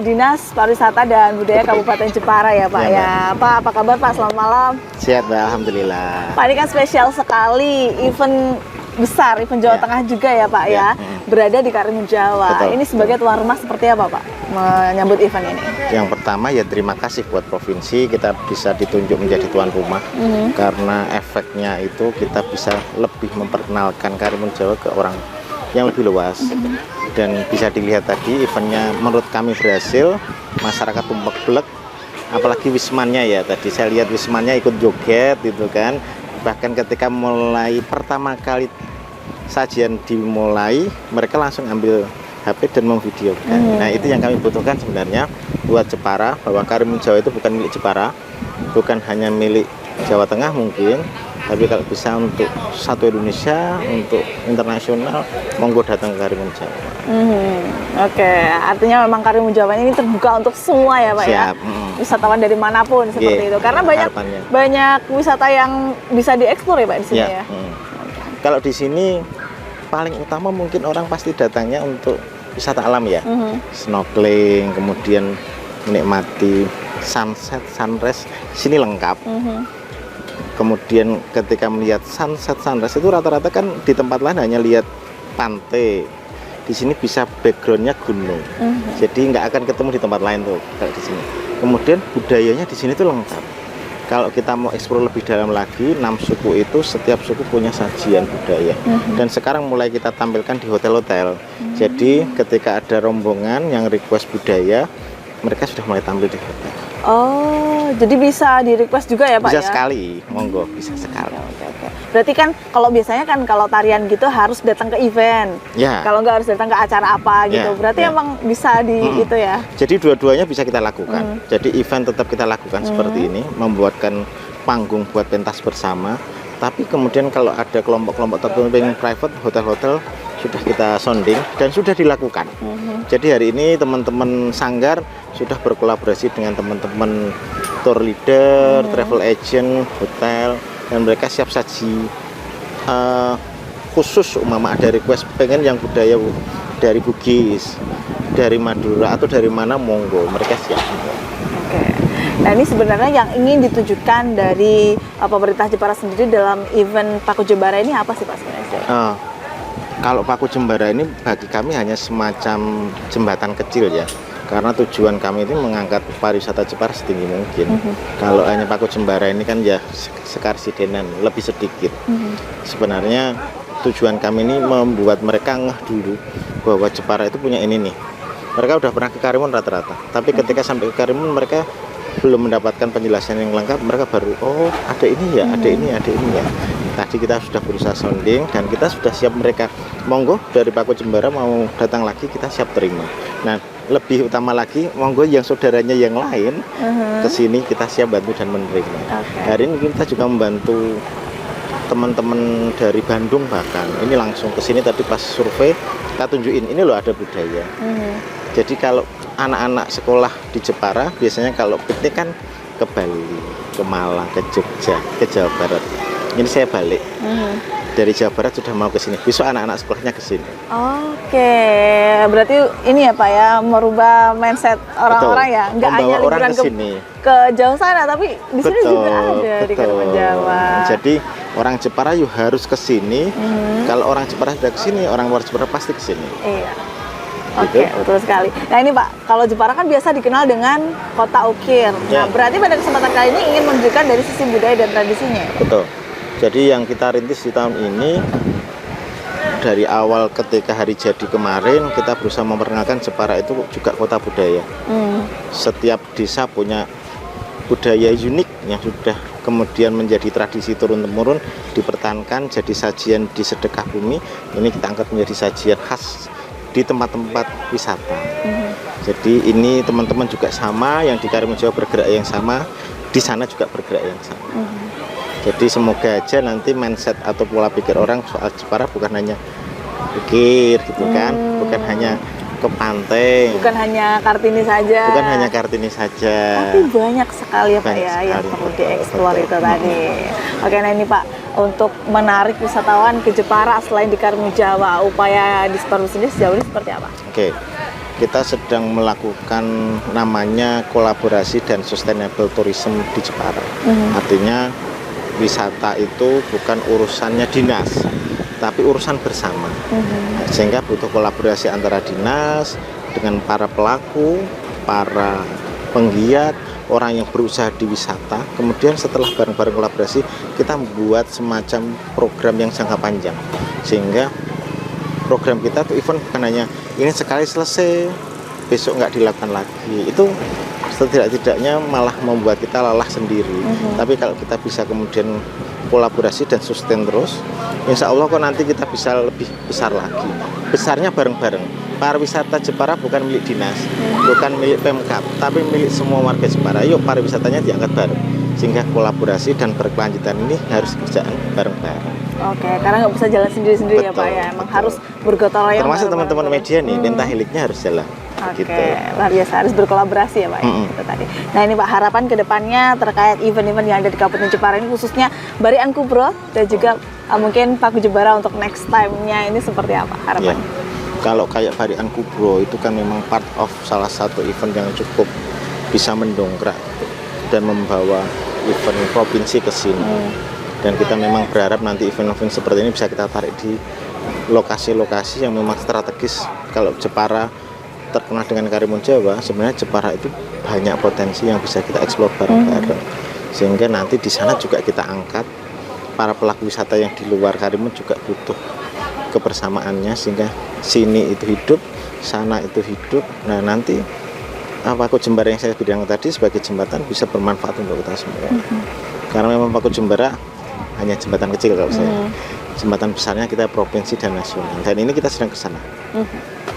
Dinas Pariwisata dan Budaya Kabupaten Jepara ya Pak ya. Pak, apa kabar Pak? Selamat malam. Sehat, Alhamdulillah. Pak, ini kan spesial sekali, event besar, event Jawa Tengah juga ya Pak ya, berada di Karimun Jawa. Betul. Ini sebagai tuan rumah seperti apa Pak menyambut event ini? Yang pertama ya terima kasih buat provinsi, kita bisa ditunjuk menjadi tuan rumah, karena efeknya itu kita bisa lebih memperkenalkan Karimun Jawa ke orang yang lebih luas. Dan bisa dilihat tadi eventnya menurut kami berhasil, masyarakat tumplek belek, apalagi wismannya ya, tadi saya lihat wismannya ikut joget gitu kan. Bahkan ketika mulai pertama kali sajian dimulai, mereka langsung ambil HP dan memvideokan. Nah itu yang kami butuhkan sebenarnya buat Jepara, bahwa Karimun Jawa itu bukan milik Jepara, bukan hanya milik Jawa Tengah mungkin, tapi kalau bisa untuk satu Indonesia, untuk internasional, monggo datang ke Karimun Jawa. Oke, artinya memang Karimun Jawa ini terbuka untuk semua ya Pak. Siap. Ya? Wisatawan dari manapun seperti itu, karena harapannya. banyak wisata yang bisa dieksplor ya Pak di sini ya. Kalau di sini paling utama mungkin orang pasti datangnya untuk wisata alam ya, snorkeling, kemudian menikmati sunset, sunrise, sini lengkap. Kemudian ketika melihat sunset, sunrise itu rata-rata kan di tempat lain hanya lihat pantai. Di sini bisa backgroundnya gunung, jadi nggak akan ketemu di tempat lain tuh kalau di sini. Kemudian budayanya di sini tuh lengkap. Kalau kita mau eksplor lebih dalam lagi, 6 suku itu setiap suku punya sajian budaya. Dan sekarang mulai kita tampilkan di hotel-hotel. Jadi ketika ada rombongan yang request budaya, mereka sudah mulai tampil di hotel. Oh, jadi bisa di request juga ya Pak? Bisa ya? sekali, monggo, bisa sekali. Oke. Berarti kan kalau biasanya kan kalau tarian gitu harus datang ke event. Ya. Kalau nggak harus datang ke acara apa gitu. Berarti emang bisa di itu ya. Jadi dua-duanya bisa kita lakukan. Jadi event tetap kita lakukan seperti ini, membuatkan panggung buat pentas bersama. Tapi kemudian kalau ada kelompok-kelompok tertentu yang private, hotel-hotel sudah kita sounding dan sudah dilakukan. Jadi hari ini teman-teman Sanggar sudah berkolaborasi dengan teman-teman tour leader, travel agent, hotel, dan mereka siap saji khusus umpama ada request pengen yang budaya dari Bugis, dari Madura atau dari mana, monggo, mereka siap. Oke. Nah ini sebenarnya yang ingin ditujukan dari pemerintah Jepara sendiri dalam event Paku Jembara ini apa sih Pak sebenarnya? Kalau Paku Jembara ini bagi kami hanya semacam jembatan kecil ya, karena tujuan kami ini mengangkat pariwisata Jepara setinggi mungkin. Kalau hanya Paku Jembara ini kan ya sekar sidenan, lebih sedikit. Sebenarnya tujuan kami ini membuat mereka ngeh dulu bahwa Jepara itu punya ini nih. Mereka udah pernah ke Karimun rata-rata, tapi ketika sampai ke Karimun mereka belum mendapatkan penjelasan yang lengkap, mereka baru ada ini ya, ada ini ya. Tadi kita sudah berusaha sounding dan kita sudah siap, mereka monggo dari Paku Jembara mau datang lagi kita siap terima. Nah lebih utama lagi monggo yang saudaranya yang lain kesini kita siap bantu dan menerima. Hari ini kita juga membantu teman-teman dari Bandung, bahkan ini langsung kesini tadi pas survei kita tunjukin ini loh ada budaya. Jadi kalau anak-anak sekolah di Jepara biasanya kalau piknik kan ke Bali, ke Malang, ke Jogja, ke Jawa Barat. Ini saya balik dari Jawa Barat sudah mau ke sini. Besok anak-anak sekolahnya ke sini. Oke, berarti ini ya Pak ya, merubah mindset orang-orang ya, nggak hanya liburan ke jauh sana, tapi di sini juga ada di Karimun Jawa. Jadi orang Jepara yuk harus ke sini. Kalau orang Jepara sudah ke sini, orang luar Jepara pasti ke sini. Iya. Oke, betul sekali. Nah ini Pak, kalau Jepara kan biasa dikenal dengan kota ukir. Nah berarti pada kesempatan kali ini ingin menunjukkan dari sisi budaya dan tradisinya. Betul. Jadi yang kita rintis di tahun ini dari awal ketika hari jadi kemarin kita berusaha memperkenalkan Jepara itu juga kota budaya. Setiap desa punya budaya unik yang sudah kemudian menjadi tradisi turun-temurun, dipertahankan jadi sajian di sedekah bumi. Ini kita angkat menjadi sajian khas di tempat-tempat wisata. Jadi ini teman-teman juga sama, yang di Karimun Jawa bergerak yang sama, di sana juga bergerak yang sama. Jadi semoga aja nanti mindset atau pola pikir orang soal Jepara bukan hanya pikir gitu kan, bukan hanya ke pantai, bukan hanya Kartini saja, tapi banyak sekali ya Pak ya yang perlu dieksplor itu tadi. Oke, nah ini Pak, untuk menarik wisatawan ke Jepara selain di Karimun Jawa, upaya Disparmu sendiri sejauh ini seperti apa? Oke, kita sedang melakukan namanya kolaborasi dan sustainable tourism di Jepara. Artinya wisata itu bukan urusannya dinas, tapi urusan bersama. Sehingga butuh kolaborasi antara dinas dengan para pelaku, para penggiat, orang yang berusaha di wisata. Kemudian setelah bareng-bareng kolaborasi, kita membuat semacam program yang jangka panjang. Sehingga program kita tuh event bukan hanya ini sekali selesai, besok nggak dilakukan lagi. Itu setidak-tidaknya malah membuat kita lelah sendiri. Tapi kalau kita bisa kemudian kolaborasi dan sustain terus, insya Allah kok nanti kita bisa lebih besar lagi. Besarnya bareng-bareng. Pariwisata Jepara bukan milik dinas, bukan milik Pemkab, tapi milik semua warga Jepara. Yuk pariwisatanya diangkat bareng, sehingga kolaborasi dan berkelanjutan ini harus kerjaan bareng-bareng. Oke, karena nggak bisa jalan sendiri-sendiri ya Pak ya, emang harus bergotong royong. Termasuk teman-teman media nih, pentaheliknya harus jalan. Oke, Gitu. luar biasa, harus berkolaborasi ya Pak ya, itu tadi. Nah ini Pak, harapan kedepannya terkait event-event yang ada di Kabupaten Jepara ini, khususnya Barian Kubro dan juga mungkin Paku Jebara untuk next time-nya ini seperti apa harapannya? Ya. Kalau kayak Barian Kubro itu kan memang part of salah satu event yang cukup bisa mendongkrak dan membawa event provinsi ke sini. Dan kita memang berharap nanti event-event seperti ini bisa kita tarik di lokasi-lokasi yang memang strategis. Kalau Jepara terkenal dengan Karimun Jawa, sebenarnya Jepara itu banyak potensi yang bisa kita eksplor bareng-bareng. Sehingga nanti di sana juga kita angkat para pelaku wisata yang di luar Karimun juga butuh kebersamaannya, sehingga sini itu hidup, sana itu hidup. Nah nanti Paku Jembara yang saya bilang tadi sebagai jembatan bisa bermanfaat untuk kita semua. Karena memang Paku Jembara hanya jembatan kecil kalau saya. Jembatan besarnya kita provinsi dan nasional. Dan ini kita sedang ke sana.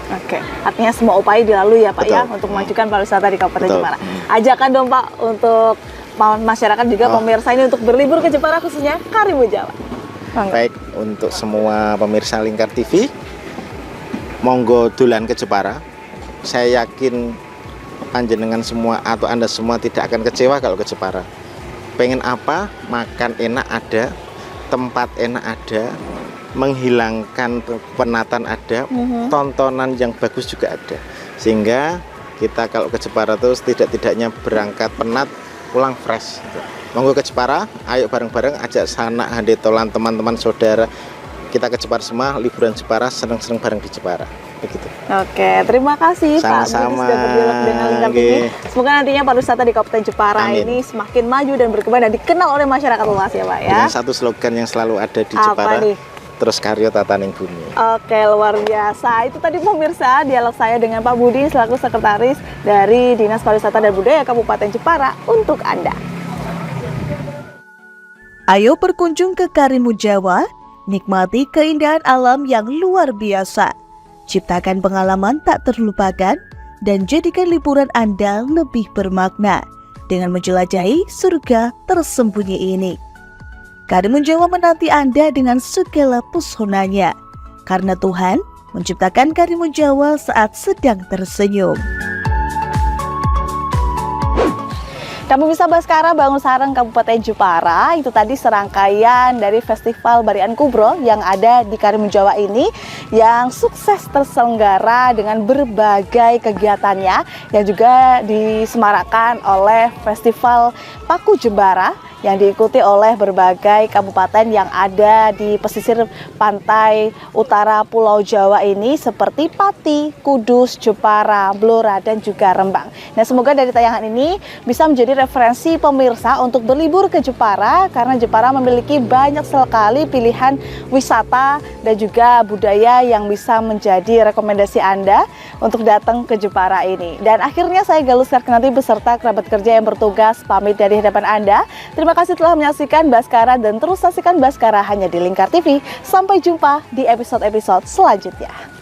Oke, artinya semua upaya dilalui ya Pak. Betul. Ya untuk memajukan pariwisata di Kabupaten Jepara. Ajakan dong Pak untuk masyarakat juga pemirsa ini untuk berlibur ke Jepara, khususnya Karimun Jawa. Baik, untuk semua pemirsa Lingkar TV, monggo dolan ke Jepara. Saya yakin panjenengan semua atau Anda semua tidak akan kecewa kalau ke Jepara. Pengen apa? Makan enak ada, tempat enak ada, menghilangkan penatan ada, tontonan yang bagus juga ada. Sehingga kita kalau ke Jepara terus tidak-tidaknya berangkat penat, pulang fresh. Monggo ke Jepara, ayo bareng-bareng ajak sanak handetolan teman-teman saudara. Kita ke Jepara semua, liburan Jepara, seneng-seneng bareng di Jepara. Begitu. Oke, terima kasih Pak Budi sudah berdialog dengan Lingkar TV. Semoga nantinya pariwisata di Kabupaten Jepara ini semakin maju dan berkembang dan dikenal oleh masyarakat luas ya Pak ya. Dengan satu slogan yang selalu ada di Jepara, terus karya tataning bumi. Oke, luar biasa. Itu tadi pemirsa dialog saya dengan Pak Budi selaku sekretaris dari Dinas Pariwisata dan Budaya Kabupaten Jepara untuk Anda. Ayo berkunjung ke Karimun Jawa, nikmati keindahan alam yang luar biasa. Ciptakan pengalaman tak terlupakan dan jadikan liburan Anda lebih bermakna dengan menjelajahi surga tersembunyi ini. Karimun Jawa menanti Anda dengan segala pesonanya, karena Tuhan menciptakan Karimun Jawa saat sedang tersenyum. Kami bisa Baskara Bangun Sareng Kabupaten Jepara, itu tadi serangkaian dari Festival Barian Kubro yang ada di Karimun Jawa ini yang sukses terselenggara dengan berbagai kegiatannya yang juga disemarakan oleh Festival Paku Jebara yang diikuti oleh berbagai kabupaten yang ada di pesisir pantai utara Pulau Jawa ini seperti Pati, Kudus, Jepara, Blora, dan juga Rembang. Nah, semoga dari tayangan ini bisa menjadi referensi pemirsa untuk berlibur ke Jepara karena Jepara memiliki banyak sekali pilihan wisata dan juga budaya yang bisa menjadi rekomendasi Anda untuk datang ke Jepara ini. Dan akhirnya saya Galus Sarkenanti beserta kerabat kerja yang bertugas pamit dari hadapan Anda. Terima kasih telah menyaksikan Baskara dan terus saksikan Baskara hanya di Lingkar TV. Sampai jumpa di episode-episode selanjutnya.